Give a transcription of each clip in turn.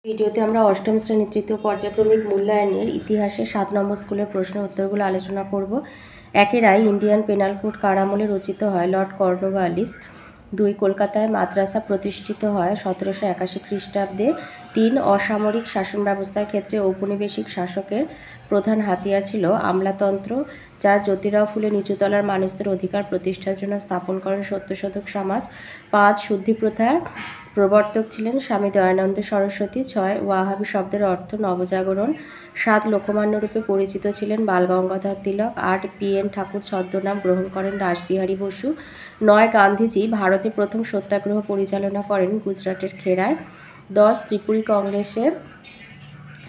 ভিডিওতে আমরা অষ্টম শ্রেণী তৃতীয় পর্যায়ক্রমিক মূল্যায়নের ইতিহাসে 7 নম্বর স্কুলের প্রশ্ন উত্তরগুলো আলোচনা করব। একের রায় ইন্ডিয়ান পেনাল কোড কার আমলে রচিত হয়? Lord Cornwallis. 2 কলকাতায় মাদ্রাসা প্রতিষ্ঠিত হয় 1781 খ্রিস্টাব্দে। 3 অসামরিক শাসন ব্যবস্থার ক্ষেত্রে ঔপনিবেশিক শাসকের প্রধান হাতিয়ার ছিল আমলাতন্ত্র। 4 জ্যোতিরাও ফুলে নিচুতলার মানুষদের অধিকার প্রতিষ্ঠার জন্য স্থাপন করেন সত্যশোধক সমাজ। 5 শুদ্ধি প্রথার প্রবর্তক ছিলেন স্বামী দয়ানন্দ সরস্বতী। 6 ওয়াহাবি শব্দের অর্থ নবজাগরণ। 7 লোকমান্য রূপে পরিচিত ছিলেন বালগঙ্গাধর তিলক। 8 পি.এন. ঠাকুর ছদ্মনাম গ্রহণ করেন রাসবিহারী বসু। 9 গান্ধীজি ভারতে প্রথম সত্যাগ্রহ পরিচালনা করেন গুজরাটের খেরায়। 10 ত্রিপুরী কংগ্রেসে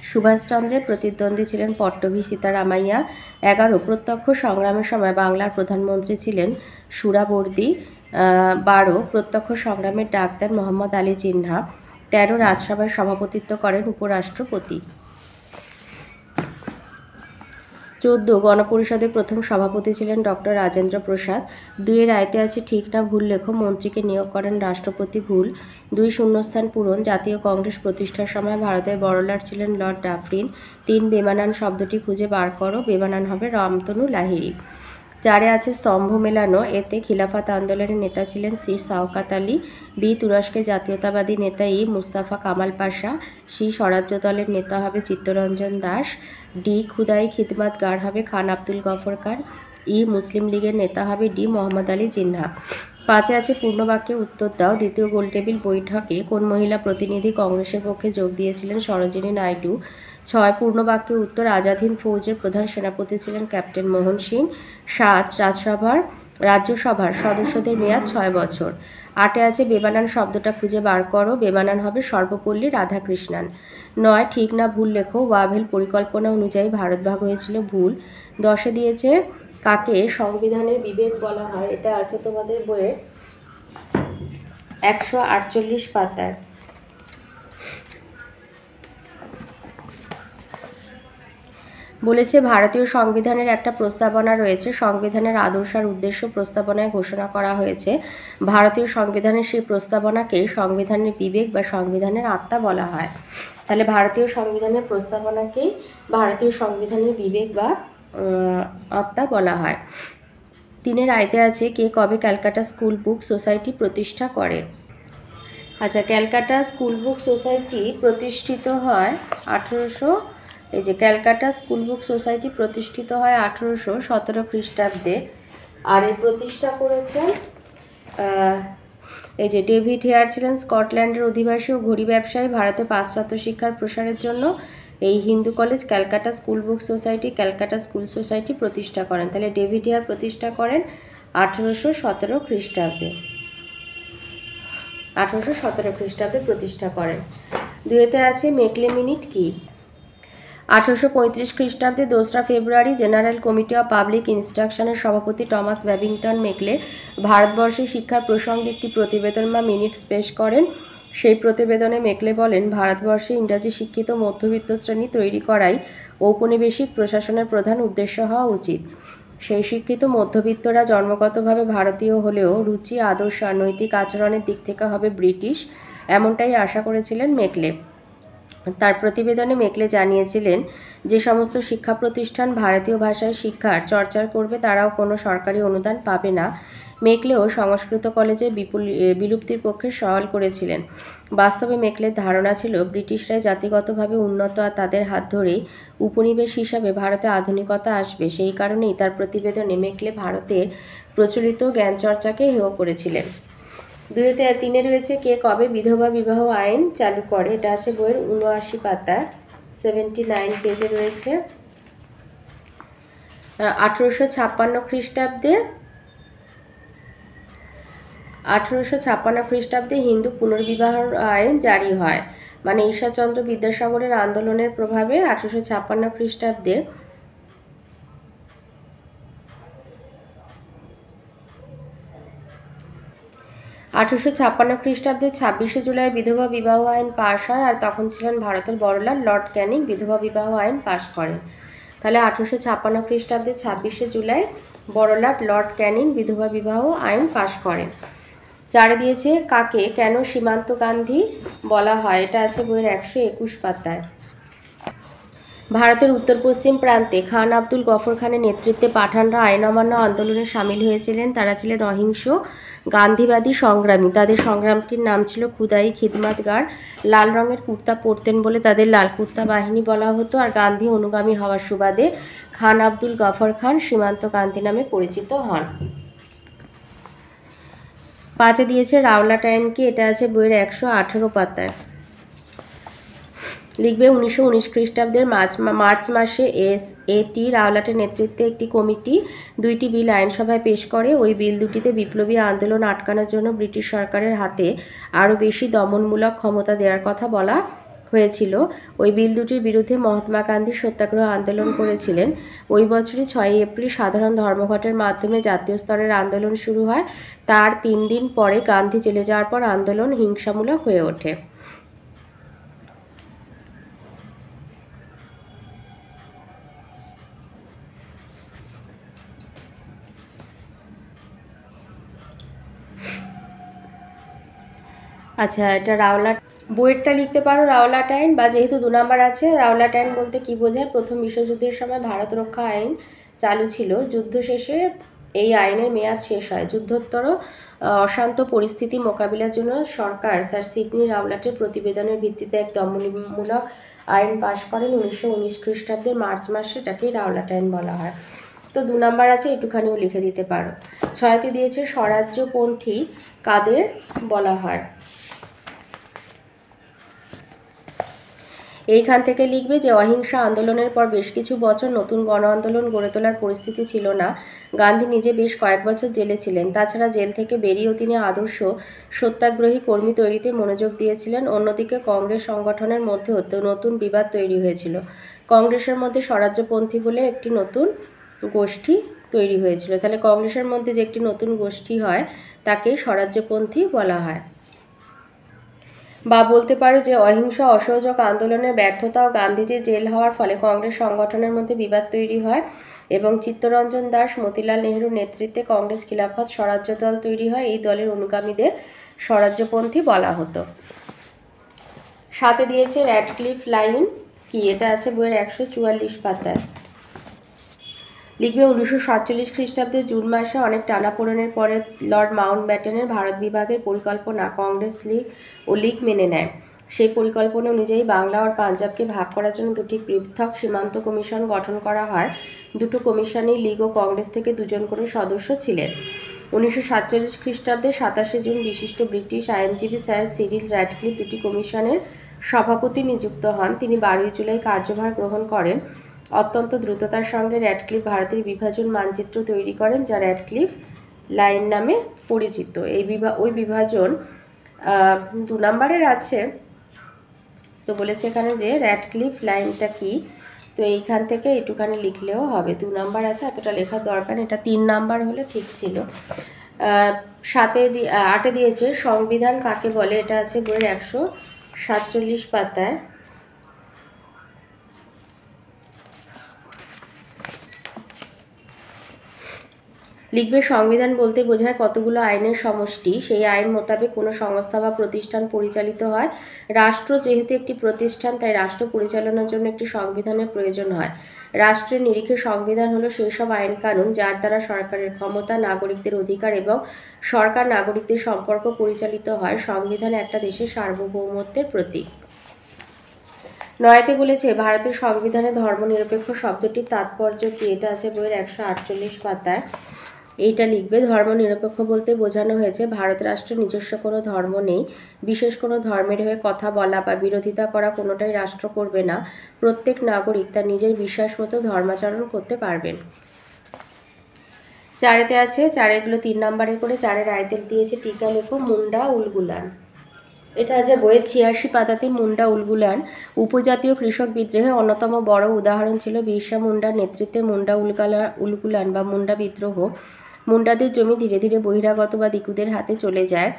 সুভাষচন্দ্রের প্রতিদ্বন্দ্বী ছিলেন পট্টভী সীতারামাইয়া। 11 প্রত্যক্ষ সংগ্রামের সময় বাংলার প্রধানমন্ত্রী ছিলেন সুরাবর্দী। 12 প্রত্যক্ষ সংগ্রামের ডাক দেন মোহাম্মদ আলী জিন্নাহ। 13 রাজসভায় সভাপতিত্ব করেন উপরাষ্ট্রপতি। 14 গণপরিষদের প্রথম সভাপতি ছিলেন ডক্টর রাজেন্দ্র প্রসাদ। 2 এর আয়তে আছে ঠিক না ভুল লেখো। মন্ত্রীকে নিয়োগ করেন রাষ্ট্রপতি। ভুল। 2 শূন্যস্থান পূরণ। জাতীয় কংগ্রেস প্রতিষ্ঠার সময় ভারতের বড়লাট ছিলেন লর্ড ডাফরিন। 3 বেমানান শব্দটি খুঁজে বার করো। বেমানান হবে রামতনু লাহিড়ী। 4 আছে স্তম্ভ মেলানো। এতে খিলাফত আন্দোলনের নেতা ছিলেন সি শওকত আলী। বি তুরস্কের জাতীয়তাবাদী নেতা ই মুস্তাফা কামাল পাশা। সি স্বরাজ্য দলের নেতা হবে চিত্তরঞ্জন দাস। ডি খুদাই খিদমত গার হবে খান আব্দুল গফর খান। ই মুসলিম লীগের নেতা হবে ডি মোহাম্মদ আলী জিন্নাহ। 5 আছে পূর্ণবাক্যে উত্তর দাও। দ্বিতীয় গোলটেবিল বৈঠকে কোন মহিলা প্রতিনিধি কংগ্রেসের পক্ষে যোগ দিয়েছিলেন? সরোজিনী নাইডু। 6 পূর্ণবাক্যে উত্তর। আজাদ হিন্দ ফৌজের প্রধান সেনাপতি ছিলেন ক্যাপ্টেন মোহন সিং। 7 রাজ্যসভার সদস্যদের মেয়াদ 6 বছর। 8 আছে বেমানান শব্দটা খুঁজে বার করো। বেমানান হবে সর্বপল্লী রাধাকৃষ্ণান। 9 ঠিক না ভুল লেখো। ওয়াভেল পরিকল্পনা অনুযায়ী ভারত ভাগ হয়েছিল। ভুল। 10 দিয়েছে কাকে সংবিধানের বিবেক বলা হয়? এটা আছে তোমাদের বইয়ে 148 পাতায়। বলেছে ভারতীয় সংবিধানের একটা প্রস্তাবনা রয়েছে। সংবিধানের আদর্শ আর উদ্দেশ্য প্রস্তাবনায় ঘোষণা করা হয়েছে। ভারতীয় সংবিধানের সেই প্রস্তাবনাকে সংবিধানের বিবেক বা সংবিধানের আত্মা বলা হয়। তাহলে ভারতীয় সংবিধানের প্রস্তাবনাকেই ভারতীয় সংবিধানের বিবেক বা আত্মা বলা হয়। 3 আয়তে আছে কে কবে ক্যালকাটা স্কুল বুক সোসাইটি প্রতিষ্ঠা করে? আচ্ছা, ক্যালকাটা স্কুল বুক সোসাইটি প্রতিষ্ঠিত হয় 1800 এই যে ক্যালকাটা স্কুল বুক সোসাইটি প্রতিষ্ঠিত হয় 1817 খ্রিস্টাব্দে। আর এর প্রতিষ্ঠা করেছেন এই যে ডেভিড হেয়ার ছিলেন স্কটল্যান্ডের অধিবাসী ও ঘড়ি ব্যবসায়ী। ভারতে পাশ্চাত্য শিক্ষার প্রসারের জন্য এই Hindu college Calcutta school book society Calcutta school society প্রতিষ্ঠা করেন। তাহলে ডেভিড হেয়ার প্রতিষ্ঠা করেন 1817 খ্রিস্টাব্দে। 1817 খ্রিস্টাব্দে প্রতিষ্ঠা করেন। 2 আছে মেকলে মিনিট কি? 1835 খ্রিস্টাব্দে 2 ফেব্রুয়ারি জেনারেল কমিটি অফ পাবলিক ইনস্ট্রাকশনের সভাপতি টমাস ব্যাবিংটন মেকলে ভারতবর্ষে শিক্ষার প্রসঙ্গে একটি প্রতিবেদন বা মিনিটস পেশ করেন। সেই প্রতিবেদনে মেকলে বলেন ভারতবর্ষে ইংরাজি শিক্ষিত মধ্যবিত্ত শ্রেণী তৈরি করাই ঔপনিবেশিক প্রশাসনের প্রধান উদ্দেশ্য হওয়া উচিত। সেই শিক্ষিত মধ্যবিত্তরা জন্মগতভাবে ভারতীয় হলেও রুচি আদর্শ আর নৈতিক আচরণের দিক থেকে হবে ব্রিটিশ, এমনটাই আশা করেছিলেন মেকলে। তার প্রতিবেদনে মেকলে জানিয়েছিলেন যে সমস্ত শিক্ষা প্রতিষ্ঠান ভারতীয় ভাষায় শিক্ষার চর্চা করবে তারাও কোনো সরকারি অনুদান পাবে না। মেকলেও সংস্কৃত কলেজের বিলুপ্তির পক্ষে সওয়াল করেছিলেন। বাস্তবে মেকলের ধারণা ছিল ব্রিটিশরাই জাতিগতভাবে উন্নত আর তাদের হাত ধরেই উপনিবেশ হিসাবে ভারতে আধুনিকতা আসবে। সেই কারণেই তার প্রতিবেদনে মেকলে ভারতের প্রচলিত জ্ঞানচর্চাকে হেয় করেছিলেন। 3 রয়েছে কে কবে বিধবা বিবাহ আইন চালু করে? এটা আছে বইয়ের 79 পাতা 79 পেজে রয়েছে। 1856 খ্রিস্টাব্দে 1856 খ্রিস্টাব্দে হিন্দু পুনর্বিবাহ আইন জারি হয়। মানে ঈশ্বরচন্দ্র বিদ্যাসাগরের আন্দোলনের প্রভাবে 1856 খ্রিস্টাব্দে 1856 খ্রিস্টাব্দে 26 জুলাই বিধবা বিবাহ আইন পাশ হয়। আর তখন ছিলেন ভারতের বড়লাট লর্ড ক্যানিং বিধবা বিবাহ আইন পাশ করেন। তাহলে 1856 খ্রিস্টাব্দে 26 জুলাই বড়লাট লর্ড ক্যানিং বিধবা বিবাহ আইন পাশ করেন। 4 দিয়েছে কাকে কেন সীমান্ত গান্ধী বলা হয়, এটা আছে বইয়ের 121 পাতায়। ভারতের উত্তর পশ্চিম প্রান্তে খান আব্দুল গফর খানের নেতৃত্বে পাঠানরা আইন অমান্য আন্দোলনে সামিল হয়েছিলেন। তারা ছিলেন অহিংস গান্ধীবাদী সংগ্রামী। তাদের সংগ্রামটির নাম ছিল খুদাই খিদমাতগার। লাল রঙের কুর্তা পরতেন বলে তাদের লাল কুর্তা বাহিনী বলা হতো। আর গান্ধী অনুগামী হওয়ার সুবাদে খান আব্দুল গফর খান সীমান্ত গান্ধী নামে পরিচিত হন। 5 দিয়েছে রাওলাট আইন কি, এটা আছে বইয়ের 118 পাতায়। লিখবে 1919 খ্রিস্টাব্দের মার্চ মাসে এস.এ.টি. রাওলাটের নেতৃত্বে একটি কমিটি 2টি বিল আইনসভায় পেশ করে। ওই বিল দুটিতে বিপ্লবী আন্দোলন আটকানোর জন্য ব্রিটিশ সরকারের হাতে আরও বেশি দমনমূলক ক্ষমতা দেওয়ার কথা বলা হয়েছিল। ওই বিল দুটির বিরুদ্ধে মহাত্মা গান্ধী সত্যাগ্রহ আন্দোলন করেছিলেন। ওই বছরই 6 এপ্রিল সাধারণ ধর্মঘটের মাধ্যমে জাতীয় স্তরের আন্দোলন শুরু হয়। তার 3 দিন পরে গান্ধী জেলে যাওয়ার পর আন্দোলন হিংসামূলক হয়ে ওঠে। আচ্ছা, এটা রাওলাট বইয়েরটা লিখতে পারো রাওলাট আইন, বা যেহেতু 2 নাম্বার আছে, রাওলাট আইন বলতে কি বোঝায়? প্রথম বিশ্বযুদ্ধের সময় ভারত রক্ষা আইন চালু ছিল। যুদ্ধ শেষে এই আইনের মেয়াদ শেষ হয়। যুদ্ধোত্তর অশান্ত পরিস্থিতি মোকাবিলার জন্য সরকার স্যার সিডনি রাওলাটের প্রতিবেদনের ভিত্তিতে এক দমনমূলক আইন পাশ করেন 1919 খ্রিস্টাব্দের মার্চ মাসে। এটাকেই রাওলাট আইন বলা হয়। তো 2 নাম্বার আছে, একটুখানিও লিখে দিতে পারো। 6তে দিয়েছে স্বরাজ্যপন্থী কাদের বলা হয়। এইখান থেকে লিখবে যে অহিংসা আন্দোলনের পর বেশ কিছু বছর নতুন গণ আন্দোলন গড়ে তোলার পরিস্থিতি ছিল না। গান্ধী নিজে বেশ কয়েক বছর জেলে ছিলেন। তাছাড়া জেল থেকে বেরিয়েও তিনি আদর্শ সত্যাগ্রহী কর্মী তৈরিতে মনোযোগ দিয়েছিলেন। অন্যদিকে কংগ্রেস সংগঠনের মধ্যে নতুন বিবাদ তৈরি হয়েছিল। কংগ্রেসের মধ্যে স্বরাজ্যপন্থী বলে একটি নতুন গোষ্ঠী তৈরি হয়েছিল। তাহলে কংগ্রেসের মধ্যে যে একটি নতুন গোষ্ঠী হয় তাকে স্বরাজ্যপন্থী বলা হয়। বা বলতে পারো যে অহিংস অসহযোগ আন্দোলনের ব্যর্থতা ও গান্ধীজির জেল হওয়ার ফলে কংগ্রেস সংগঠনের মধ্যে বিবাদ তৈরি হয় এবং চিত্তরঞ্জন দাস মতিলাল নেহরুর নেতৃত্বে কংগ্রেস খিলাফত স্বরাজ্য দল তৈরি হয়। এই দলের অনুগামীদের স্বরাজ্যপন্থী বলা হতো। 7 দিয়েছে র্যাডক্লিফ লাইন কি, এটা আছে বইয়ের 144 পাতায়। লিখবে 1947 খ্রিস্টাব্দের জুন মাসে অনেক টানাপোড়েনের পরে লর্ড মাউন্টব্যাটেনের ভারত বিভাগের পরিকল্পনা কংগ্রেস ও লীগ মেনে নেয়। সেই পরিকল্পনা অনুযায়ী বাংলা ও পাঞ্জাবকে ভাগ করার জন্য 2টি পৃথক সীমান্ত কমিশন গঠন করা হয়। দুটো কমিশনেই লীগ ও কংগ্রেস থেকে 2 জন করে সদস্য ছিলেন। 1947 খ্রিস্টাব্দে 27 জুন বিশিষ্ট ব্রিটিশ আইনজীবী স্যার সিরিল র্যাডক্লিফ 2টি কমিশনের সভাপতি নিযুক্ত হন। তিনি 12 জুলাই কার্যভার গ্রহণ করেন। অত্যন্ত দ্রুততার সঙ্গে র্যাডক্লিফ ভারতের বিভাজন মানচিত্র তৈরি করেন, যা র্যাডক্লিফ লাইন নামে পরিচিত। ওই বিভাজন 2 নাম্বারের আছে। তো বলেছে এখানে যে র্যাডক্লিফ লাইনটা কি, তো এইখান থেকে একটুখানি লিখলেও হবে। 2 নাম্বার আছে, এতটা লেখার দরকার, এটা 3 নাম্বার হলে ঠিক ছিল। 8 দিয়েছে সংবিধান কাকে বলে, এটা আছে বইয়ের 147 পাতায়। লিখবে সংবিধান বলতে বোঝায় কতগুলো আইনের সমষ্টি। সেই আইন মোতাবেক কোনো সংস্থা বা প্রতিষ্ঠান পরিচালিত হয়। রাষ্ট্র যেহেতু একটি প্রতিষ্ঠান, তাই রাষ্ট্র পরিচালনার জন্য একটি সংবিধানের প্রয়োজন হয়। রাষ্ট্রের নিরিখে সংবিধান হলো সেই সব আইন কানুন যার দ্বারা সরকারের ক্ষমতা, নাগরিকদের অধিকার এবং সরকার নাগরিকদের সম্পর্ক পরিচালিত হয়। সংবিধান একটা দেশের সার্বভৌমত্বের প্রতীক। 9তে বলেছে ভারতের সংবিধানে ধর্মনিরপেক্ষ শব্দটির তাৎপর্য কি, এটা আছে বইয়ের 148 পাতায়। এইটা লিখবে ধর্মনিরপেক্ষ বলতে বোঝানো হয়েছে ভারত রাষ্ট্রের নিজস্ব কোনো ধর্ম নেই। বিশেষ কোনো ধর্মের হয়ে কথা বলা বা বিরোধিতা করা কোনোটাই রাষ্ট্র করবে না। প্রত্যেক নাগরিক তার নিজের বিশ্বাস মতো ধর্মাচরণ করতে পারবেন। 4তে আছে, 4 এগুলো 3 নাম্বারে করে। 4-এর আয়তে দিয়েছে টিকা লেখো মুন্ডা উলগুলান। এটা আছে বইয়ের 86 পাতাতে। মুন্ডা উলগুলান উপজাতীয় কৃষক বিদ্রোহের অন্যতম বড় উদাহরণ ছিল। বিরসা মুন্ডার নেতৃত্বে মুন্ডা উলগুলান বা মুন্ডা বিদ্রোহ। মুন্ডাদের জমি ধীরে ধীরে বহিরাগত বা দিকুদের হাতে চলে যায়।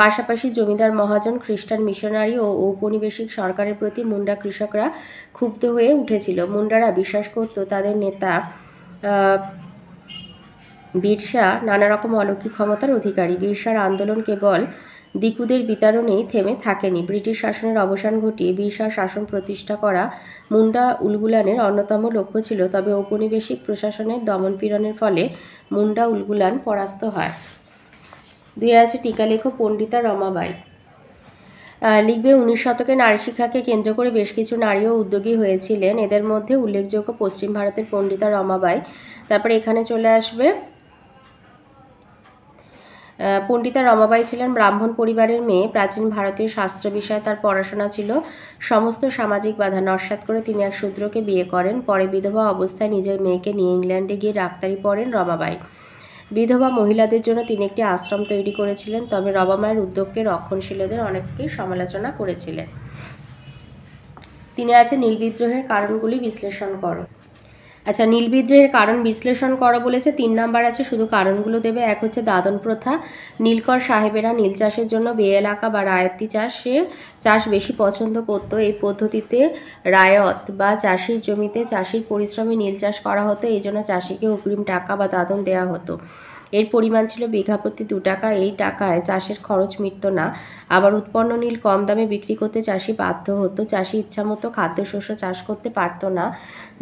পাশাপাশি জমিদার মহাজন, খ্রিস্টান মিশনারি ও ঔপনিবেশিক সরকারের প্রতি মুন্ডা কৃষকরা ক্ষুব্ধ হয়ে উঠেছিল। মুন্ডারা বিশ্বাস করত তাদের নেতা বিরসা নানা রকম অলৌকিক ক্ষমতার অধিকারী। বিরসার আন্দোলন কেবল দিকুদের বিতাড়নেই থেমে থাকেনি। ব্রিটিশ শাসনের অবসান ঘটিয়ে বিরসার শাসন প্রতিষ্ঠা করা মুন্ডা উলগুলানের অন্যতম লক্ষ্য ছিল। তবে ঔপনিবেশিক প্রশাসনের দমনপীড়নের ফলে মুন্ডা উলগুলান পরাস্ত হয়। 2 আছে টিকা লেখো পণ্ডিতা রমাবাঈ। লিখবে 19 শতকে নারী শিক্ষাকে কেন্দ্র করে বেশ কিছু নারীও উদ্যোগী হয়েছিলেন। এদের মধ্যে উল্লেখযোগ্য পশ্চিম ভারতের পণ্ডিতা রমাবাঈ। তারপরে এখানে চলে আসবে পণ্ডিতা রমাবাঈ ছিলেন ব্রাহ্মণ পরিবারের মেয়ে। প্রাচীন ভারতীয় শাস্ত্র বিষয়ে তার পড়াশোনা ছিল। সমস্ত সামাজিক বাধা নস্যাৎ করে তিনি এক শূদ্রকে বিয়ে করেন। পরে বিধবা অবস্থায় নিজের মেয়েকে নিয়ে ইংল্যান্ডে গিয়ে ডাক্তারি পড়েন রমাবাঈ। বিধবা মহিলাদের জন্য তিনি একটি আশ্রম তৈরি করেছিলেন। তবে রমাবাঈর উদ্যোগকে রক্ষণশীলদের অনেকেই সমালোচনা করেছিলেন। তিনি আছে নীল বিদ্রোহের কারণগুলি বিশ্লেষণ করো। আচ্ছা, নীল বিদ্রোহের কারণ বিশ্লেষণ করো বলেছে। 3 নাম্বার আছে, শুধু কারণগুলো দেবে। এক হচ্ছে দাদন প্রথা। নীলকর সাহেবেরা নীল চাষের জন্য বে এলাকা বা রায়তি চাষ বেশি পছন্দ করত। এই পদ্ধতিতে রায়ত বা চাষির জমিতে চাষির পরিশ্রমে নীল চাষ করা হতো। এই জন্য চাষিকে অগ্রিম টাকা বা দাদন দেওয়া হতো। এর পরিমাণ ছিল বিঘা প্রতি 2 টাকা। এই টাকায় চাষের খরচ মিটত না। আবার উৎপন্ন নীল কম দামে বিক্রি করতে চাষি বাধ্য হতো। চাষি ইচ্ছামতো খাদ্যশস্য চাষ করতে পারত না।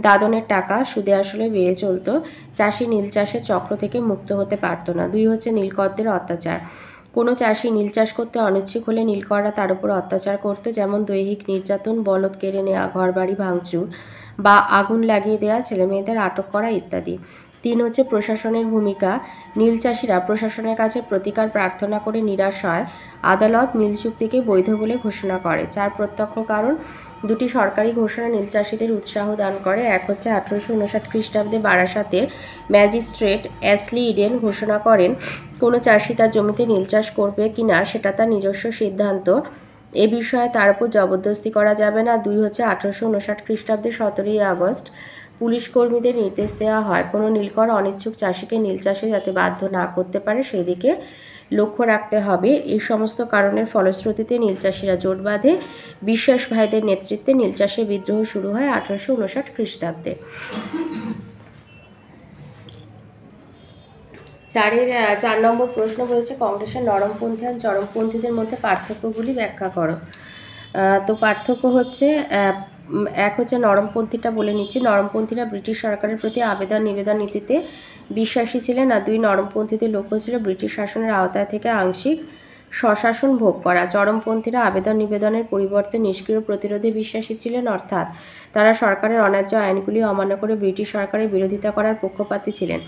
দাদনের টাকা সুদে আসলে বেড়ে চলত। চাষি নীল চাষের চক্র থেকে মুক্ত হতে পারত না। 2 হচ্ছে নীলকরদের অত্যাচার। কোনো চাষি নীল চাষ করতে অনিচ্ছুক হলে নীলকররা তার উপর অত্যাচার করত, যেমন দৈহিক নির্যাতন, বলদ কেড়ে নেওয়া, ঘরবাড়ি ভাঙচুর বা আগুন লাগিয়ে দেওয়া, ছেলেমেয়েদের আটক করা ইত্যাদি। 3 হচ্ছে প্রশাসনের ভূমিকা। নীল চাষিরা প্রশাসনের কাছে প্রতিকার প্রার্থনা করে নিরাশ হয়। আদালত নীল চুক্তিকে বৈধ বলে ঘোষণা করে। 4 প্রত্যক্ষ কারণ। 2টি সরকারি ঘোষণা নীল চাষিদের উৎসাহ দান করে। এক হচ্ছে 1859 খ্রিস্টাব্দে বারাসাতের ম্যাজিস্ট্রেট অ্যাসলি ইডেন ঘোষণা করেন কোনো চাষি তার জমিতে নীল চাষ করবে কিনা সেটা তার নিজস্ব সিদ্ধান্ত। এ বিষয়ে তার উপর জবরদস্তি করা যাবে না। 2 হচ্ছে 1859 খ্রিস্টাব্দে 17ই আগস্ট পুলিশ কর্মীদের নির্দেশ দেওয়া হয় কোনো নীলকর অনিচ্ছুক চাষিকে নীল চাষে যাতে বাধ্য না করতে পারে সেই দিকে লক্ষ্য রাখতে হবে। এই সমস্ত কারণের ফলশ্রুতিতে নীল চাষিরা জোট বাঁধে। বিশ্বাস ভাইদের নেতৃত্বে নীল চাষের বিদ্রোহ শুরু হয় 1859 খ্রিস্টাব্দে। 4 নম্বর প্রশ্ন বলেছে কংগ্রেসের নরমপন্থী আর চরমপন্থীদের মধ্যে পার্থক্যগুলি ব্যাখ্যা করো। তো পার্থক্য হচ্ছে এক হচ্ছে নরমপন্থীটা বলে নিচ্ছি। নরমপন্থীরা ব্রিটিশ সরকারের প্রতি আবেদন নিবেদন নীতিতে বিশ্বাসী ছিলেন। আর 2 নরমপন্থীদের লক্ষ্য ছিল ব্রিটিশ শাসনের আওতায় থেকে আংশিক স্বশাসন ভোগ করা। চরমপন্থীরা আবেদন নিবেদনের পরিবর্তে নিষ্ক্রিয় প্রতিরোধে বিশ্বাসী ছিলেন, অর্থাৎ তারা সরকারের অন্যায্য আইনগুলি অমান্য করে ব্রিটিশ সরকারের বিরোধিতা করার পক্ষপাতী ছিলেন।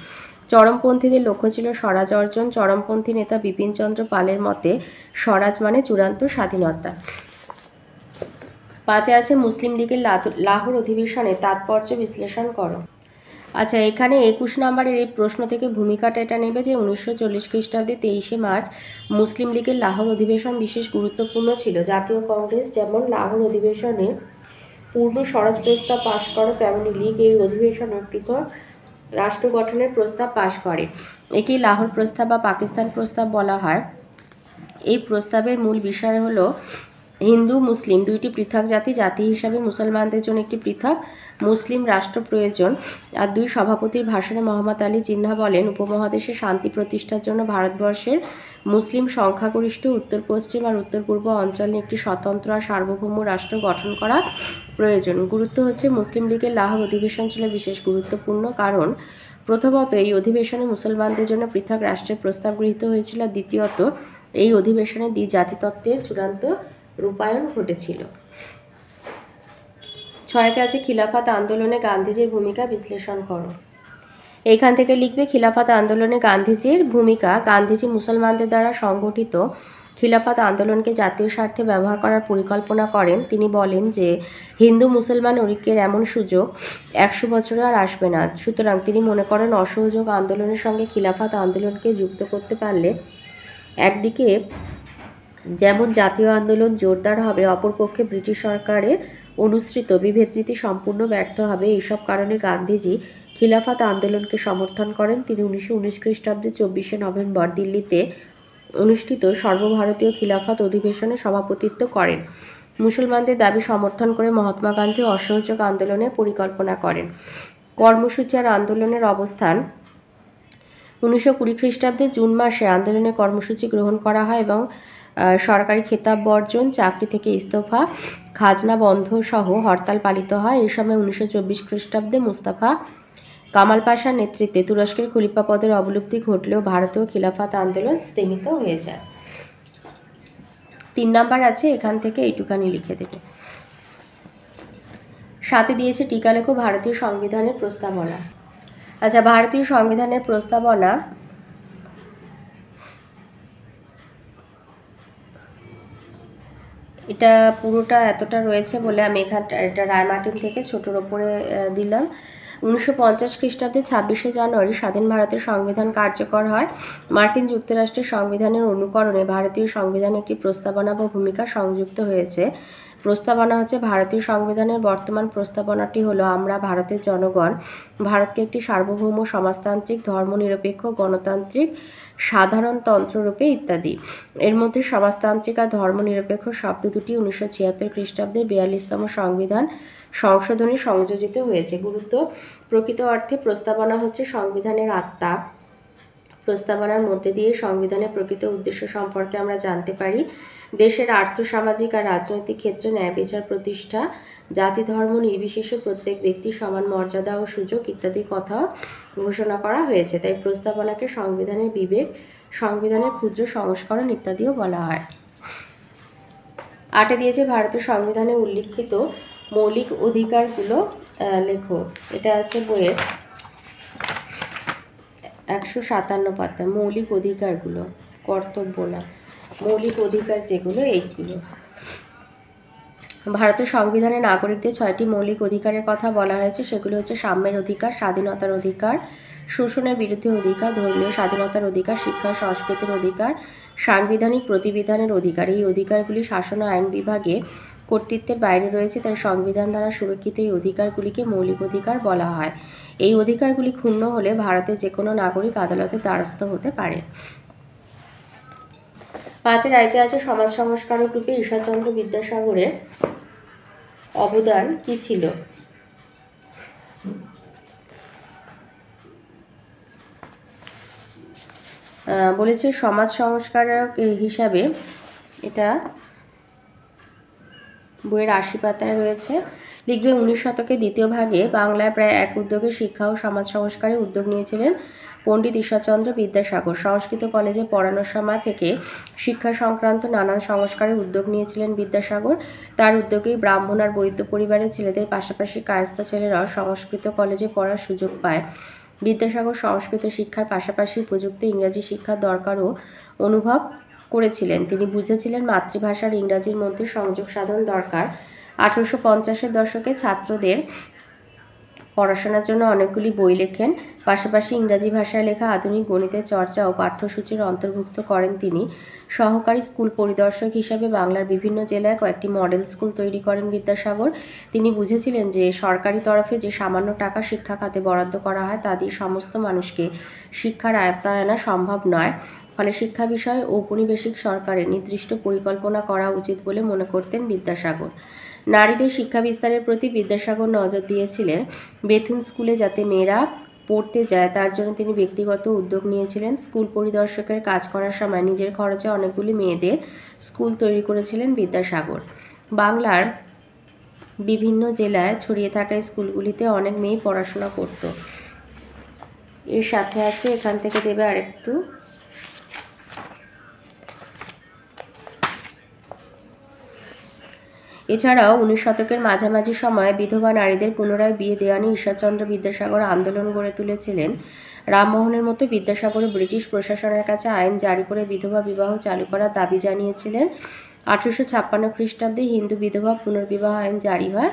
চরমপন্থীদের লক্ষ্য ছিল স্বরাজ অর্জন। চরমপন্থী নেতা বিপিনচন্দ্র পালের মতে স্বরাজ মানে চূড়ান্ত স্বাধীনতা। 5 আছে মুসলিম লীগের লাহোর অধিবেশনের তাৎপর্য বিশ্লেষণ করো। আচ্ছা, এখানে 21 নম্বরের এই প্রশ্ন থেকে ভূমিকাটা এটা নেবে যে 1940 খ্রিস্টাব্দে 23শে মার্চ মুসলিম লীগের লাহোর অধিবেশন বিশেষ গুরুত্বপূর্ণ ছিল। জাতীয় কংগ্রেস যেমন লাহোর অধিবেশনে পূর্ণ স্বরাজ প্রস্তাব পাশ করে, তেমনি লীগ এই অধিবেশনে পৃথক রাষ্ট্র গঠনের প্রস্তাব পাশ করে। একেই লাহোর প্রস্তাব বা পাকিস্তান প্রস্তাব বলা হয়। এই প্রস্তাবের মূল বিষয় হলো হিন্দু মুসলিম 2টি পৃথক জাতি হিসাবে মুসলমানদের জন্য একটি পৃথক মুসলিম রাষ্ট্র প্রয়োজন। আর 2 সভাপতির ভাষণে মোহাম্মদ আলী জিন্নাহ বলেন উপমহাদেশে শান্তি প্রতিষ্ঠার জন্য ভারতবর্ষের মুসলিম সংখ্যাগরিষ্ঠ উত্তর পশ্চিম আর উত্তর পূর্ব অঞ্চল নিয়ে একটি স্বতন্ত্র আর সার্বভৌম রাষ্ট্র গঠন করা প্রয়োজন। গুরুত্ব হচ্ছে মুসলিম লীগের লাহোর অধিবেশন ছিল বিশেষ গুরুত্বপূর্ণ কারণ প্রথমত এই অধিবেশনে মুসলমানদের জন্য পৃথক রাষ্ট্রের প্রস্তাব গৃহীত হয়েছিল। দ্বিতীয়ত এই অধিবেশনে জাতিতত্ত্বের চূড়ান্ত রূপায়ণ ঘটেছিল। 6 আছে খিলাফত আন্দোলনে গান্ধীজির ভূমিকা বিশ্লেষণ করো। এইখান থেকে লিখবে খিলাফত আন্দোলনে গান্ধীজির ভূমিকা। গান্ধীজি মুসলমানদের দ্বারা সংগঠিত খিলাফত আন্দোলনকে জাতীয় স্বার্থে ব্যবহার করার পরিকল্পনা করেন। তিনি বলেন যে হিন্দু মুসলমান ঐক্যের এমন সুযোগ 100 বছরে আর আসবে না। সুতরাং তিনি মনে করেন অসহযোগ আন্দোলনের সঙ্গে খিলাফত আন্দোলনকে যুক্ত করতে পারলে একদিকে যেমন জাতীয় আন্দোলন জোরদার হবে, অপরপক্ষে ব্রিটিশ সরকারের অনুসৃত বিভেদ নীতি সম্পূর্ণ ব্যর্থ হবে। এইসব কারণে গান্ধীজি খিলাফত আন্দোলনকে সমর্থন করেন। তিনি 1919 খ্রিস্টাব্দে 24শে নভেম্বর দিল্লিতে অনুষ্ঠিত সর্বভারতীয় খিলাফত অধিবেশনে সভাপতিত্ব করেন। মুসলমানদের দাবি সমর্থন করে মহাত্মা গান্ধী অসহযোগ আন্দোলনের পরিকল্পনা করেন। কর্মসূচি আর আন্দোলনের অবস্থান 1920 খ্রিস্টাব্দে জুন মাসে আন্দোলনের কর্মসূচি গ্রহণ করা হয় এবং সরকারি খেতাব বর্জন, চাকরি থেকে ইস্তফা, খাজনা বন্ধ সহ হরতাল পালিত হয়। এই সময় 1924 খ্রিস্টাব্দে মুস্তাফা কামাল পাশার নেতৃত্বে তুরস্কের খলিফা পদের অবলুপ্তি ঘটলেও ভারতীয় খিলাফত আন্দোলন স্তীমিত হয়ে যায়। 3 নাম্বার আছে, এখান থেকে এইটুখানি লিখে দেবে। সাথে দিয়েছে টিকা লেখো ভারতীয় সংবিধানের প্রস্তাবনা। আচ্ছা, ভারতীয় সংবিধানের প্রস্তাবনা এটা পুরোটা এতটা রয়েছে বলে আমি এটা রায়মার্টিন থেকে ছোটোর ওপরে দিলাম। 1950 খ্রিস্টাব্দে 26শে জানুয়ারি স্বাধীন ভারতের সংবিধান কার্যকর হয়। মার্কিন যুক্তরাষ্ট্রের সংবিধানের অনুকরণে ভারতীয় সংবিধানে একটি প্রস্তাবনা বা ভূমিকা সংযুক্ত হয়েছে। প্রস্তাবনা হচ্ছে ভারতীয় সংবিধানের বর্তমান প্রস্তাবনাটি হলো, আমরা ভারতের জনগণ ভারতকে একটি সার্বভৌম সমাজতান্ত্রিক ধর্মনিরপেক্ষ গণতান্ত্রিক সাধারণতন্ত্ররূপে ইত্যাদি। এর মধ্যে সমাজতান্ত্রিক আর ধর্মনিরপেক্ষ শব্দ দুটি 1976 খ্রিস্টাব্দে 42তম সংবিধান সংশোধনী সংযোজিত হয়েছে। গুরুত্ব: প্রকৃত অর্থে প্রস্তাবনা হচ্ছে সংবিধানের আত্মা। প্রস্তাবনার মধ্যে দিয়ে সংবিধানের প্রকৃত উদ্দেশ্য সম্পর্কে আমরা জানতে পারি। দেশের আর্থসামাজিক আর রাজনৈতিক ক্ষেত্রে ন্যায় বিচার প্রতিষ্ঠা, জাতি ধর্ম নির্বিশেষে প্রত্যেক ব্যক্তির সমান মর্যাদা ও সুযোগ ইত্যাদি কথা ঘোষণা করা হয়েছে। তাই প্রস্তাবনাকে সংবিধানের বিবেক, সংবিধানের ক্ষুদ্র সংস্করণ ইত্যাদিও বলা হয়। 8 দিয়েছে ভারতের সংবিধানে উল্লিখিত মৌলিক অধিকারগুলো লেখো। এটা আছে বইয়ের 157 পাতায়। মৌলিক অধিকারগুলো, কর্তব্য না, মৌলিক অধিকার যেগুলো এইগুলো। ভারতের সংবিধানে নাগরিকদের 6টি মৌলিক অধিকারের কথা বলা হয়েছে। সেগুলো হচ্ছে সাম্যের অধিকার, স্বাধীনতার অধিকার, শোষণের বিরুদ্ধে অধিকার, ধর্মীয় স্বাধীনতার অধিকার, শিক্ষা সংস্কৃতির অধিকার, সাংবিধানিক প্রতিবিধানের অধিকার। এই অধিকারগুলি শাসন ও আইন বিভাগে কর্তৃত্বের বাইরে রয়েছে, তাই সংবিধান দ্বারা সুরক্ষিত এই অধিকারগুলিকে মৌলিক অধিকার বলা হয়। এই অধিকারগুলি ক্ষুণ্ণ হলে ভারতের যে কোনো নাগরিক আদালতের দ্বারস্থ হতে পারে। 5 আইতে আছে সমাজ সংস্কারক রূপে ঈশ্বরচন্দ্র বিদ্যাসাগরের অবদান কি ছিল? বলেছে সমাজ সংস্কারক হিসাবে, এটা বইয়ের 80 পাতায় রয়েছে। লিখবে 19 শতকের দ্বিতীয় ভাগে বাংলায় প্রায় এক উদ্যোগে শিক্ষা ও সমাজ সংস্কারে উদ্যোগ নিয়েছিলেন পণ্ডিত ঈশ্বরচন্দ্র বিদ্যাসাগর। সংস্কৃত কলেজে পড়ানোর সময় থেকে শিক্ষা সংক্রান্ত নানান সংস্কারে উদ্যোগ নিয়েছিলেন বিদ্যাসাগর। তার উদ্যোগেই ব্রাহ্মণ আর বৈদ্য পরিবারের ছেলেদের পাশাপাশি কায়স্থ ছেলেরাও সংস্কৃত কলেজে পড়ার সুযোগ পায়। বিদ্যাসাগর সংস্কৃত শিক্ষার পাশাপাশি উপযুক্ত ইংরাজি শিক্ষার দরকারও অনুভব করেছিলেন। তিনি বুঝেছিলেন মাতৃভাষার ইংরাজির মধ্যে সংযোগ সাধন দরকার। 1850-এর দশকে ছাত্রদের পড়াশোনার জন্য অনেকগুলি বই লেখেন। পাশাপাশি ইংরাজি ভাষায় লেখা আধুনিক গণিতের চর্চা ও পাঠ্যসূচির অন্তর্ভুক্ত করেন তিনি। সহকারী স্কুল পরিদর্শক হিসাবে বাংলার বিভিন্ন জেলায় কয়েকটি মডেল স্কুল তৈরি করেন বিদ্যাসাগর। তিনি বুঝেছিলেন যে সরকারি তরফে যে সামান্য টাকা শিক্ষা খাতে বরাদ্দ করা হয় তা দিয়ে সমস্ত মানুষকে শিক্ষার আয়ত্তায় আনা সম্ভব নয়। ফলে শিক্ষা বিষয়ে ঔপনিবেশিক সরকারের নির্দিষ্ট পরিকল্পনা করা উচিত বলে মনে করতেন বিদ্যাসাগর। নারীদের শিক্ষা বিস্তারের প্রতি বিদ্যাসাগর নজর দিয়েছিলেন। বেথুন স্কুলে যাতে মেয়েরা পড়তে যায় তার জন্য তিনি ব্যক্তিগত উদ্যোগ নিয়েছিলেন। স্কুল পরিদর্শকের কাজ করার সময় নিজের খরচে অনেকগুলি মেয়েদের স্কুল তৈরি করেছিলেন বিদ্যাসাগর। বাংলার বিভিন্ন জেলায় ছড়িয়ে থাকা স্কুলগুলিতে অনেক মেয়ে পড়াশোনা করত। এর সাথে আছে, এখান থেকে দেবে আরেকটু, এছাড়াও 19 শতকের মাঝামাঝি সময়ে বিধবা নারীদের পুনরায় বিয়ে দেওয়া নিয়ে ঈশ্বরচন্দ্র বিদ্যাসাগর আন্দোলন গড়ে তুলেছিলেন। রামমোহনের মতো বিদ্যাসাগরও ব্রিটিশ প্রশাসনের কাছে আইন জারি করে বিধবা বিবাহ চালু করার দাবি জানিয়েছিলেন। 1856 খ্রিস্টাব্দে হিন্দু বিধবা পুনর্বিবাহ আইন জারি হয়।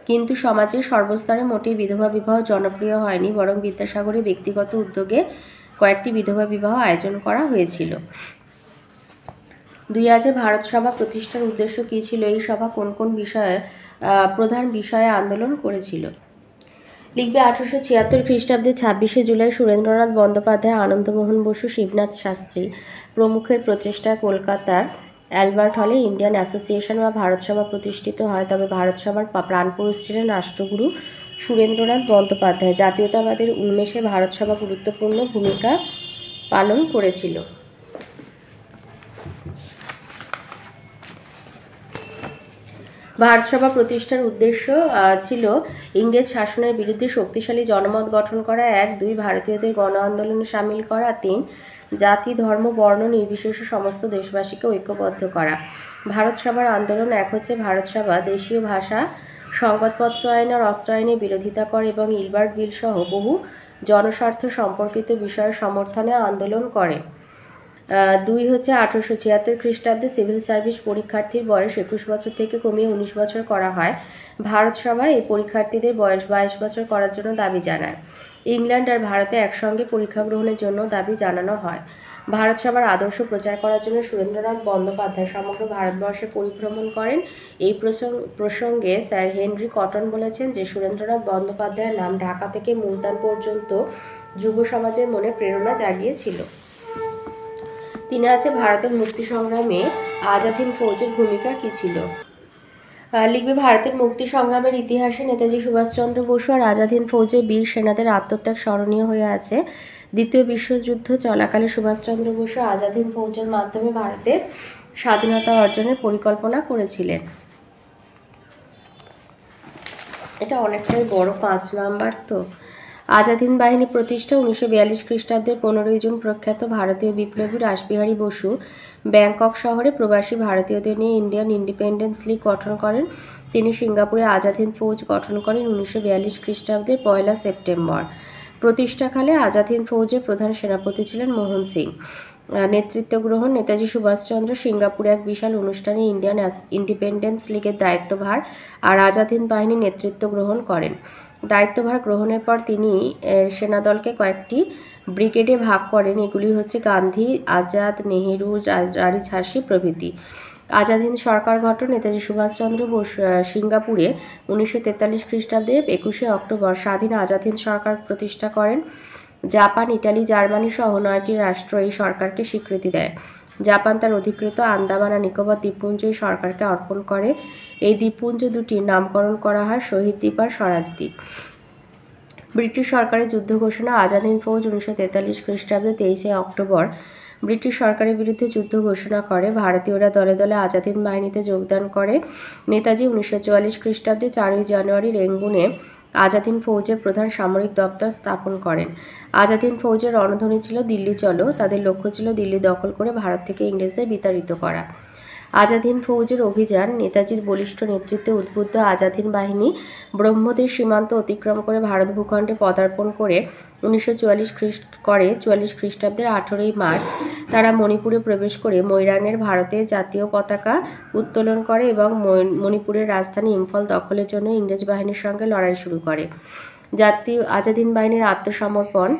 কিন্তু সমাজের সর্বস্তরে মোটেই বিধবা বিবাহ জনপ্রিয় হয়নি, বরং বিদ্যাসাগরের ব্যক্তিগত উদ্যোগে কয়েকটি বিধবা বিবাহ আয়োজন করা হয়েছিল। 2 আছে ভারত সভা প্রতিষ্ঠার উদ্দেশ্য কী ছিল? এই সভা কোন কোন বিষয়ে প্রধান বিষয়ে আন্দোলন করেছিল? লিখবে 1876 খ্রিস্টাব্দে 26শে জুলাই সুরেন্দ্রনাথ বন্দ্যোপাধ্যায়, আনন্দমোহন বসু, শিবনাথ শাস্ত্রী প্রমুখের প্রচেষ্টায় কলকাতার অ্যালবার্ট হলে ইন্ডিয়ান অ্যাসোসিয়েশন বা ভারত সভা প্রতিষ্ঠিত হয়। তবে ভারত সভার প্রাণপুরুষ ছিলেন রাষ্ট্রগুরু সুরেন্দ্রনাথ বন্দ্যোপাধ্যায়। জাতীয়তাবাদের উন্মেষে ভারত সভা গুরুত্বপূর্ণ ভূমিকা পালন করেছিল। ভারত সভা প্রতিষ্ঠার উদ্দেশ্য ছিল ইংরেজ শাসনের বিরুদ্ধে শক্তিশালী জনমত গঠন করা, 1, 2 ভারতীয়দের গণ আন্দোলনে সামিল করা, 3 জাতি ধর্ম বর্ণ নির্বিশেষে সমস্ত দেশবাসীকে ঐক্যবদ্ধ করা। ভারত সভার আন্দোলন 1 হচ্ছে ভারত সভা দেশীয় ভাষা সংবাদপত্র আইন আর অস্ত্র আইনের বিরোধিতা করে এবং ইলবার্ট বিল সহ বহু জনস্বার্থ সম্পর্কিত বিষয়ের সমর্থনে আন্দোলন করে। 2 হচ্ছে 1876 খ্রিস্টাব্দে সিভিল সার্ভিস পরীক্ষার্থীর বয়স 21 বছর থেকে কমিয়ে 19 বছর করা হয়। ভারত সভা এই পরীক্ষার্থীদের বয়স 22 বছর করার জন্য দাবি জানায়। ইংল্যান্ড আর ভারতে একসঙ্গে পরীক্ষা গ্রহণের জন্য দাবি জানানো হয়। ভারত সভার আদর্শ প্রচার করার জন্য সুরেন্দ্রনাথ বন্দ্যোপাধ্যায় সমগ্র ভারতবর্ষে পরিভ্রমণ করেন। এই প্রসঙ্গে স্যার হেনরি কটন বলেছেন যে সুরেন্দ্রনাথ বন্দ্যোপাধ্যায়ের নাম ঢাকা থেকে মুলতান পর্যন্ত যুব সমাজের মনে প্রেরণা জাগিয়েছিল। 3 আছে ভারতের মুক্তি সংগ্রামে আজাদ হিন্দ ফৌজের ভূমিকা কী ছিল। লিখবে ভারতের মুক্তি সংগ্রামের ইতিহাসে নেতাজি সুভাষচন্দ্র বসু আর আজাদ হিন্দ ফৌজের বীর সেনাদের আত্মত্যাগ স্মরণীয় হয়ে আছে। দ্বিতীয় বিশ্বযুদ্ধ চলাকালে সুভাষচন্দ্র বসু আজাদ হিন্দ ফৌজের মাধ্যমে ভারতের স্বাধীনতা অর্জনের পরিকল্পনা করেছিলেন। এটা অনেকটাই বড় 5 নাম্বার। তো আজাদ হিন্দ বাহিনী প্রতিষ্ঠা 1942 খ্রিস্টাব্দের 15 জুন প্রখ্যাত ভারতীয় বিপ্লবী রাসবিহারী বসু ব্যাংকক শহরে প্রবাসী ভারতীয়দের নিয়ে ইন্ডিয়ান ইন্ডিপেন্ডেন্স লীগ গঠন করেন। তিনি সিঙ্গাপুরে আজাদ হিন্দ ফৌজ গঠন করেন 1942 খ্রিস্টাব্দের 1 সেপ্টেম্বর। প্রতিষ্ঠাকালে আজাদ হিন্দ ফৌজের প্রধান সেনাপতি ছিলেন মোহন সিং। নেতৃত্ব গ্রহণ নেতাজি সুভাষচন্দ্র সিঙ্গাপুরে এক বিশাল অনুষ্ঠানে ইন্ডিয়ান ইন্ডিপেন্ডেন্স লীগের দায়িত্বভার আর আজাদ হিন্দ বাহিনীর নেতৃত্ব গ্রহণ করেন। দায়িত্বভার গ্রহণের পর তিনি সেনাদলকে কয়েকটি ব্রিগেডে ভাগ করেন। এগুলি হচ্ছে গান্ধী, আজাদ, নেহেরু, রানী ঝাঁসি প্রভৃতি। আজাদ হিন্দ সরকার গঠন নেতাজি সুভাষচন্দ্র বোস সিঙ্গাপুরে 1943 খ্রিস্টাব্দের 21 অক্টোবর স্বাধীন আজাদ হিন্দ সরকার প্রতিষ্ঠা করেন। জাপান, ইটালি, জার্মানি সহ 9টি রাষ্ট্র এই সরকারকে স্বীকৃতি দেয়। জাপান তার অধিকৃত আন্দামান আর নিকোবর দ্বীপপুঞ্জ এই সরকারকে অর্পণ করে। এই দ্বীপপুঞ্জ দুটির নামকরণ করা হয় শহীদ দ্বীপ আর স্বরাজ দ্বীপ। ব্রিটিশ সরকারের যুদ্ধ ঘোষণা আজাদ হিন্দ ফৌজ 1943 খ্রিস্টাব্দে 23 অক্টোবর ব্রিটিশ সরকারের বিরুদ্ধে যুদ্ধ ঘোষণা করে। ভারতীয়রা দলে দলে আজাদ হিন্দ বাহিনীতে যোগদান করে। নেতাজি 1944 খ্রিস্টাব্দে 4 জানুয়ারি রেঙ্গুনে আজাদ হিন্দ ফৌজের প্রধান সামরিক দপ্তর স্থাপন করেন। আজাদ হিন্দ ফৌজের রণধ্বনি ছিল দিল্লি চলো। তাদের লক্ষ্য ছিল দিল্লি দখল করে ভারত থেকে ইংরেজদের বিতাড়িত করা। আজাদ হিন্দ ফৌজের অভিযান নেতাজির বলিষ্ঠ নেতৃত্বে উদ্বুদ্ধ আজাদ হিন্দ বাহিনী ব্রহ্মদেশ সীমান্ত অতিক্রম করে ভারত ভূখণ্ডে পদার্পণ করে 1944 খ্রিস্টাব্দের 18 মার্চ তারা মণিপুরে প্রবেশ করে মৈরাংয়ের ভারতের জাতীয় পতাকা উত্তোলন করে এবং মণিপুরের রাজধানী ইম্ফল দখলের জন্য ইংরেজ বাহিনীর সঙ্গে লড়াই শুরু করে। আজাদ হিন্দ বাহিনীর আত্মসমর্পণ।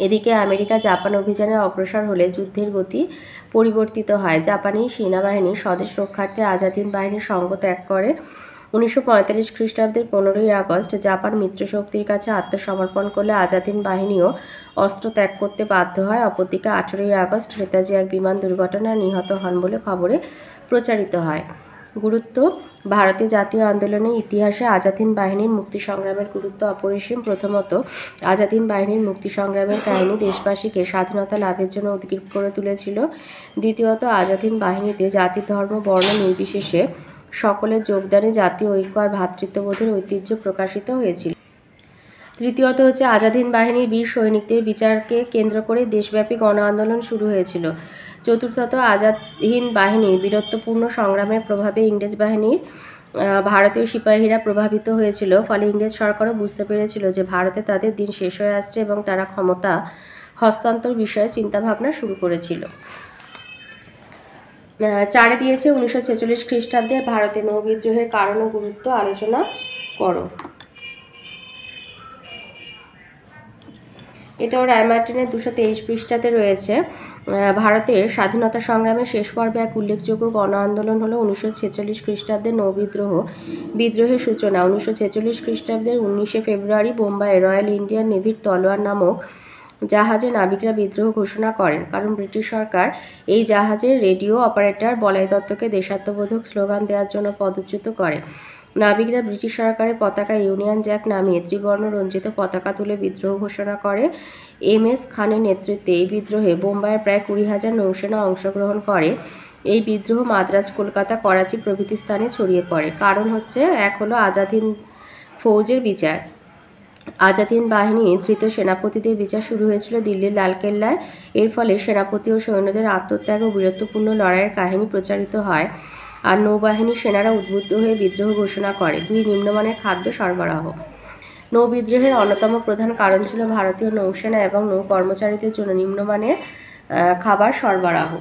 এদিকে আমেরিকা জাপান অভিযানে অগ্রসর হলে যুদ্ধের গতি পরিবর্তিত হয়। জাপানি সেনাবাহিনী স্বদেশ রক্ষার্থে আজাদ হিন্দ বাহিনীর সঙ্গ ত্যাগ করে। 1945 খ্রিস্টাব্দের 15 আগস্ট জাপান মিত্রশক্তির কাছে আত্মসমর্পণ করলে আজাদ হিন্দ বাহিনীও অস্ত্র ত্যাগ করতে বাধ্য হয়। অপরদিকে 18 আগস্ট নেতাজি এক বিমান দুর্ঘটনায় নিহত হন বলে খবরে প্রচারিত হয়। গুরুত্ব ভারতীয় জাতীয় আন্দোলনের ইতিহাসে আজাদ হিন্দ বাহিনীর মুক্তি সংগ্রামের গুরুত্ব অপরিসীম। প্রথমত, আজাদ হিন্দ বাহিনীর মুক্তি সংগ্রামের কাহিনী দেশবাসীকে স্বাধীনতা লাভের জন্য উদ্গ্রীব করে তুলেছিল। দ্বিতীয়ত, আজাদ হিন্দ বাহিনীতে জাতি ধর্ম বর্ণ নির্বিশেষে সকলের যোগদানে জাতীয় ঐক্য আর ভ্রাতৃত্ববোধের ঐতিহ্য প্রকাশিত হয়েছিল। তৃতীয়ত হচ্ছে আজাদ হিন্দ বাহিনীর বীর সৈনিকদের বিচারকে কেন্দ্র করে দেশব্যাপী গণ আন্দোলন শুরু হয়েছিল। চতুর্থত, আজাদ হিন্দ বাহিনীর বীরত্বপূর্ণ সংগ্রামের প্রভাবে ইংরেজ বাহিনীর ভারতীয় সিপাহীরা প্রভাবিত হয়েছিল। ফলে ইংরেজ সরকারও বুঝতে পেরেছিল যে ভারতে তাদের দিন শেষ হয়ে আসছে এবং তারা ক্ষমতা হস্তান্তর বিষয়ে চিন্তাভাবনা শুরু করেছিল। 4 দিয়েছে 1946 খ্রিস্টাব্দে ভারতে নৌ বিদ্রোহের কারণ ও গুরুত্ব আলোচনা করো। এটাও রায় মার্টিনের 223 পৃষ্ঠাতে রয়েছে। ভারতের স্বাধীনতা সংগ্রামের শেষ পর্বে এক উল্লেখযোগ্য গণ আন্দোলন হলো 1946 খ্রিস্টাব্দের নৌ বিদ্রোহ। বিদ্রোহের সূচনা 1946 খ্রিস্টাব্দের 19 ফেব্রুয়ারি বোম্বাইয়ে রয়্যাল ইন্ডিয়ান নেভির তলোয়ার নামক জাহাজে নাবিকরা বিদ্রোহ ঘোষণা করেন, কারণ ব্রিটিশ সরকার এই জাহাজের রেডিও অপারেটর বলাই দত্তকে দেশাত্মবোধক স্লোগান দেওয়ার জন্য পদচ্যুত করে। নাবিকরা ব্রিটিশ সরকারের পতাকা ইউনিয়ন জ্যাক নামিয়ে ত্রিবর্ণ রঞ্জিত পতাকা তুলে বিদ্রোহ ঘোষণা করে। MS খানের নেতৃত্বে এই বিদ্রোহে বোম্বাইয়ের প্রায় 20,000 নৌসেনা অংশগ্রহণ করে। এই বিদ্রোহ মাদ্রাজ, কলকাতা, করাচি প্রভৃতি স্থানে ছড়িয়ে পড়ে। কারণ হচ্ছে, এক হলো আজাদ হিন্দ ফৌজের বিচার। আজাদ হিন্দ বাহিনীর ধৃত সেনাপতিদের বিচার শুরু হয়েছিল দিল্লির লালকেল্লায়। এর ফলে সেনাপতি ও সৈন্যদের আত্মত্যাগ ও বীরত্বপূর্ণ লড়াইয়ের কাহিনী প্রচারিত হয়, আর নৌবাহিনীর সেনারা উদ্বুদ্ধ হয়ে বিদ্রোহ ঘোষণা করে। 2. নিম্নমানের খাদ্য সরবরাহ। নৌ বিদ্রোহের অন্যতম প্রধান কারণ ছিল ভারতীয় নৌসেনা এবং নৌ কর্মচারীদের জন্য নিম্নমানের খাবার সরবরাহ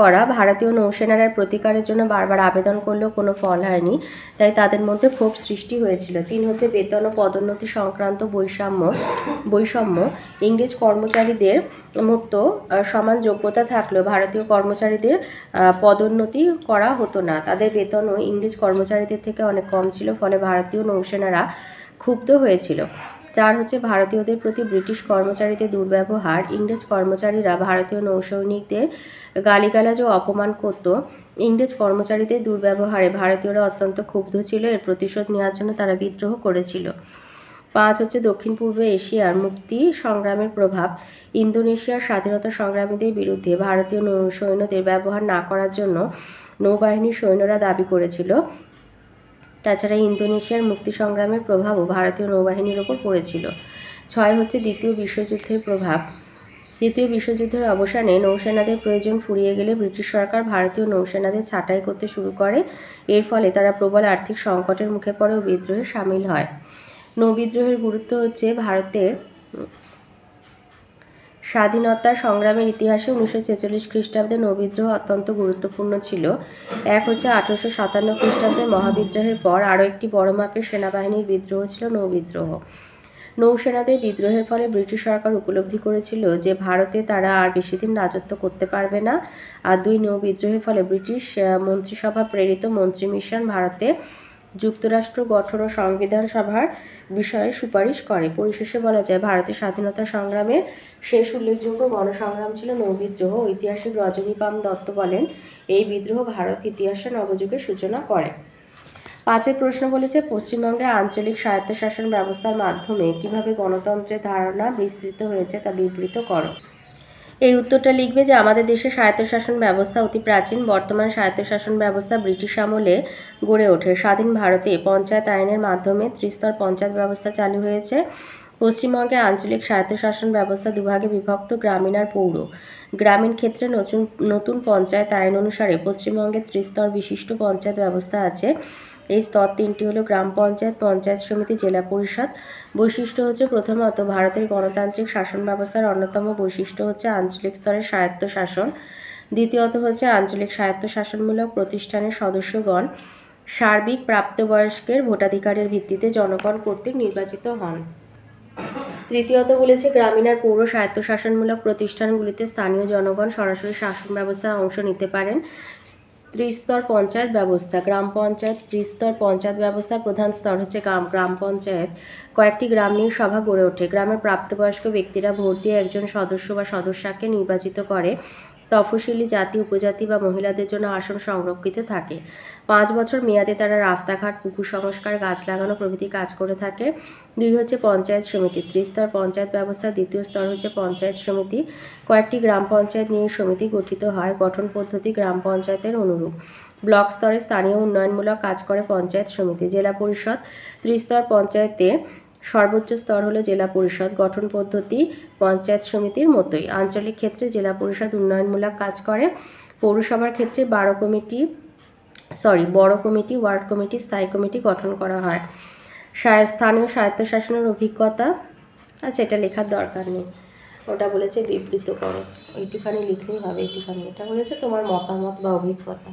করা। ভারতীয় নৌসেনারা প্রতিকারের জন্য বারবার আবেদন করলেও কোনো ফল হয়নি, তাই তাদের মধ্যে ক্ষোভ সৃষ্টি হয়েছিল। 3 হচ্ছে বেতন ও পদোন্নতি সংক্রান্ত বৈষম্য। ইংরেজ কর্মচারীদের মতো সমান যোগ্যতা থাকলেও ভারতীয় কর্মচারীদের পদোন্নতি করা হতো না। তাদের বেতনও ইংরেজ কর্মচারীদের থেকে অনেক কম ছিল, ফলে ভারতীয় নৌসেনারা ক্ষুব্ধ হয়েছিল। 4 হচ্ছে ভারতীয়দের প্রতি ব্রিটিশ কর্মচারীদের দুর্ব্যবহার। ইংরেজ কর্মচারীরা ভারতীয় নৌসৈনিকদের গালিগালাজ ও অপমান করত। ইংরেজ কর্মচারীদের দুর্ব্যবহারে ভারতীয়রা অত্যন্ত ক্ষুব্ধ ছিল। এর প্রতিশোধ নেওয়ার জন্য তারা বিদ্রোহ করেছিল। 5 হচ্ছে দক্ষিণ পূর্ব এশিয়ার মুক্তি সংগ্রামের প্রভাব। ইন্দোনেশিয়ার স্বাধীনতা সংগ্রামীদের বিরুদ্ধে ভারতীয় নৌসৈন্যদের ব্যবহার না করার জন্য নৌবাহিনীর সৈন্যরা দাবি করেছিল। তাছাড়া ইন্দোনেশিয়ার মুক্তি সংগ্রামের প্রভাবও ভারতীয় নৌবাহিনীর ওপর পড়েছিল। 6 হচ্ছে দ্বিতীয় বিশ্বযুদ্ধের প্রভাব। দ্বিতীয় বিশ্বযুদ্ধের অবসানে নৌসেনাদের প্রয়োজন ফুরিয়ে গেলে ব্রিটিশ সরকার ভারতীয় নৌসেনাদের ছাঁটাই করতে শুরু করে। এর ফলে তারা প্রবল আর্থিক সংকটের মুখে পড়ে ও বিদ্রোহে সামিল হয়। নৌবিদ্রোহের গুরুত্ব হচ্ছে, ভারতের স্বাধীনতা সংগ্রামের ইতিহাসে 1946 খ্রিস্টাব্দে নৌবিদ্রোহ অত্যন্ত গুরুত্বপূর্ণ ছিল। 1 হচ্ছে 1857 খ্রিস্টাব্দের মহাবিদ্রোহের পর আরও একটি বড় মাপের সেনাবাহিনীর বিদ্রোহ ছিল নৌবিদ্রোহ। নৌসেনাদের বিদ্রোহের ফলে ব্রিটিশ সরকার উপলব্ধি করেছিল যে ভারতে তারা আর বেশিদিন রাজত্ব করতে পারবে না। আর 2 নৌবিদ্রোহের ফলে ব্রিটিশ মন্ত্রিসভা প্রেরিত মন্ত্রী মিশন ভারতে যুক্তরাষ্ট্র গঠন ও সংবিধান সভার বিষয়ে সুপারিশ করে। পরিশেষে বলা যায়, ভারতের স্বাধীনতা সংগ্রামের শেষ উল্লেখযোগ্য গণসংগ্রাম ছিল নৌবিদ্রোহ। ঐতিহাসিক রজনীপাম দত্ত বলেন, এই বিদ্রোহ ভারত ইতিহাসে নবযুগের সূচনা করে। 5 প্রশ্ন বলেছে, পশ্চিমবঙ্গে আঞ্চলিক স্বায়ত্তশাসন ব্যবস্থার মাধ্যমে কিভাবে গণতন্ত্রের ধারণা বিস্তৃত হয়েছে তা বিবৃত করো। এই উত্তরটা লিখবে যে আমাদের দেশে স্বায়ত্তশাসন ব্যবস্থা অতি প্রাচীন। বর্তমান স্বায়ত্তশাসন ব্যবস্থা ব্রিটিশ আমলে গড়ে ওঠে। স্বাধীন ভারতে পঞ্চায়েত আইনের মাধ্যমে ত্রিস্তর পঞ্চায়েত ব্যবস্থা চালু হয়েছে। পশ্চিমবঙ্গে আঞ্চলিক স্বায়ত্তশাসন ব্যবস্থা দুভাগে বিভক্ত, গ্রামীণ আর পৌর। গ্রামীণ ক্ষেত্রে নতুন পঞ্চায়েত আইন অনুসারে পশ্চিমবঙ্গে ত্রিস্তর বিশিষ্ট পঞ্চায়েত ব্যবস্থা আছে। এই স্তর 3টি হলো গ্রাম পঞ্চায়েত, পঞ্চায়েত সমিতি, জেলা পরিষদ। বৈশিষ্ট্য হচ্ছে, প্রথমত ভারতের গণতান্ত্রিক শাসন ব্যবস্থার অন্যতম বৈশিষ্ট্য হচ্ছে আঞ্চলিক স্তরের স্বায়ত্তশাসন। দ্বিতীয়ত হচ্ছে আঞ্চলিক স্বায়ত্তশাসনমূলক প্রতিষ্ঠানের সদস্যগণ সার্বিক প্রাপ্তবয়স্কের ভোটাধিকারের ভিত্তিতে জনগণ কর্তৃক নির্বাচিত হন। তৃতীয়ত বলেছে, গ্রামীণ আর পৌর স্বায়ত্তশাসনমূলক প্রতিষ্ঠানগুলিতে স্থানীয় জনগণ সরাসরি শাসন ব্যবস্থায় অংশ নিতে পারেন। ত্রিস্তর পঞ্চায়েত ব্যবস্থা। গ্রাম পঞ্চায়েত ত্রিস্তর পঞ্চায়েত ব্যবস্থার প্রধান স্তর হচ্ছে গ্রাম পঞ্চায়েত। কয়েকটি গ্রাম নিয়ে সভা গড়ে ওঠে। গ্রামের প্রাপ্তবয়স্ক ব্যক্তিরা ভোট দিয়ে একজন সদস্য বা সদস্যাকে নির্বাচিত করে। তফসিলি জাতি, উপজাতি বা মহিলাদের জন্য আসন সংরক্ষিত থাকে। 5 বছর মেয়াদে তারা রাস্তাঘাট, পুকুর সংস্কার, গাছ লাগানো প্রভৃতি কাজ করে থাকে। 2 হচ্ছে পঞ্চায়েত সমিতি। ত্রিস্তর পঞ্চায়েত ব্যবস্থার দ্বিতীয় স্তর হচ্ছে পঞ্চায়েত সমিতি। কয়েকটি গ্রাম পঞ্চায়েত নিয়ে সমিতি গঠিত হয়। গঠন পদ্ধতি গ্রাম পঞ্চায়েতের অনুরূপ। ব্লক স্তরে স্থানীয় উন্নয়নমূলক কাজ করে পঞ্চায়েত সমিতি। জেলা পরিষদ। ত্রিস্তর পঞ্চায়েতের সর্বোচ্চ স্তর হলো জেলা পরিষদ। গঠন পদ্ধতি পঞ্চায়েত সমিতির মতোই। আঞ্চলিক ক্ষেত্রে জেলা পরিষদ উন্নয়নমূলক কাজ করে। পৌরসভার ক্ষেত্রে বড় কমিটি, ওয়ার্ড কমিটি, স্থায়ী কমিটি গঠন করা হয়। স্থানীয় স্বায়ত্তশাসনের অভিজ্ঞতা, আচ্ছা এটা লেখার দরকার নেই, ওটা বলেছে বিবৃত করো, এইটুখানি লিখলেই হবে। এইটুখানি, এটা বলেছে তোমার মতামত বা অভিজ্ঞতা।